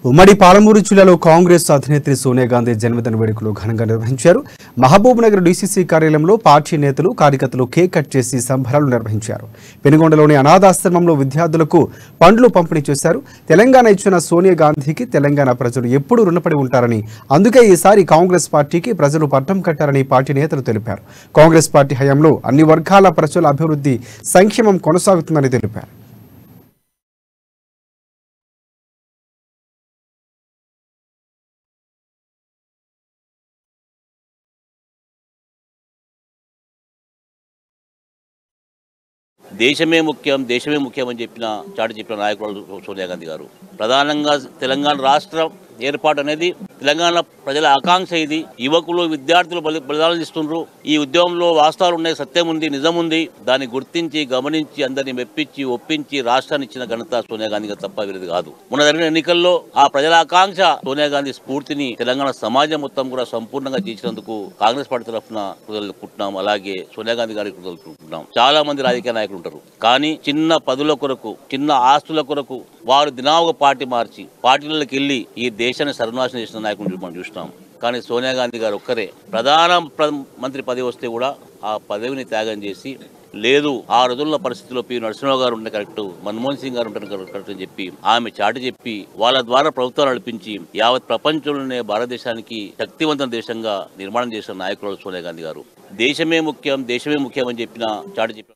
ఉమ్మడి పాలమూరు జిల్లాలో కాంగ్రెస్ అధినేత్రి సోనియా గాంధీ జన్మదిన వేడుకలు ఘనంగా నిర్వహించారు. మహబూబ్ నగర్ డీసీసీ కార్యాలయంలో పార్టీ నేతలు కార్యకర్తలు కేక్ కట్ చేసి సంబరాలు నిర్వహించారు. పెనుగొండలోని అనాథాశ్రమంలో విద్యార్థులకు పండ్లు పంపిణీ చేశారు. తెలంగాణ ఇచ్చిన సోనియా గాంధీకి తెలంగాణ ప్రజలు ఎప్పుడూ రుణపడి ఉంటారని, అందుకే ఈసారి కాంగ్రెస్ పార్టీకి ప్రజలు పట్టం కట్టారని పార్టీ నేతలు తెలిపారు. కాంగ్రెస్ పార్టీ హయాంలో అన్ని వర్గాల ప్రజల అభివృద్ధి సంక్షేమం కొనసాగుతుందని తెలిపారు. దేశమే ముఖ్యం అని చెప్పిన నాయకులు సోనియా గాంధీ గారు. ప్రధానంగా తెలంగాణ రాష్ట్రం ఏర్పాటు అనేది తెలంగాణ ప్రజల ఆకాంక్ష. ఇది యువకులు విద్యార్థులు బలిదానాలు ఇస్తున్నారు. ఈ ఉద్యమంలో వాస్తవాలు ఉన్నాయి, సత్యం ఉంది, నిజం ఉంది. దాన్ని గుర్తించి గమనించి అందరినీ మెప్పించి ఒప్పించి రాష్ట్రాన్ని ఇచ్చిన ఘనత సోనియా గాంధీ గారు తప్ప వేరేది కాదు. మొన్న జరిగిన ఎన్నికల్లో ఆ ప్రజల ఆకాంక్ష సోనియా గాంధీ స్ఫూర్తిని తెలంగాణ సమాజం మొత్తం కూడా సంపూర్ణంగా తీర్చినందుకు కాంగ్రెస్ పార్టీ తరఫున కృతజ్ఞతలుకుంటున్నాం. అలాగే సోనియా గాంధీ గారికి కృతజ్ఞతలుకుంటున్నాం. చాలా మంది రాజకీయ నాయకులు ఉంటారు, కానీ చిన్న పదుల కొరకు, చిన్న ఆస్తుల కొరకు వారు దినావ పార్టీ మార్చి పార్టీలకు వెళ్ళి ఈ దేశాన్ని సర్వనాశనం చేసిన నాయకులు మనం చూస్తున్నాం. కానీ సోనియా గాంధీ గారు ఒక్కరే ప్రధాన మంత్రి పదవి వస్తే కూడా ఆ పదవిని త్యాగం చేసి, లేదు ఆ రోజుల్లో పరిస్థితుల్లో పి నరసింహరావు గారు ఉంటే కరెక్ట్, మన్మోహన్ సింగ్ గారు ఉంటే కరెక్ట్ అని చెప్పి ఆమె చాటి చెప్పి వాళ్ళ ద్వారా ప్రభుత్వాలు నడిపించి యావత్ ప్రపంచంలోనే భారతదేశానికి శక్తివంతమైన దేశంగా నిర్మాణం చేసిన నాయకులు సోనియా గాంధీ గారు. దేశమే ముఖ్యం అని చెప్పిన చాటి చెప్పి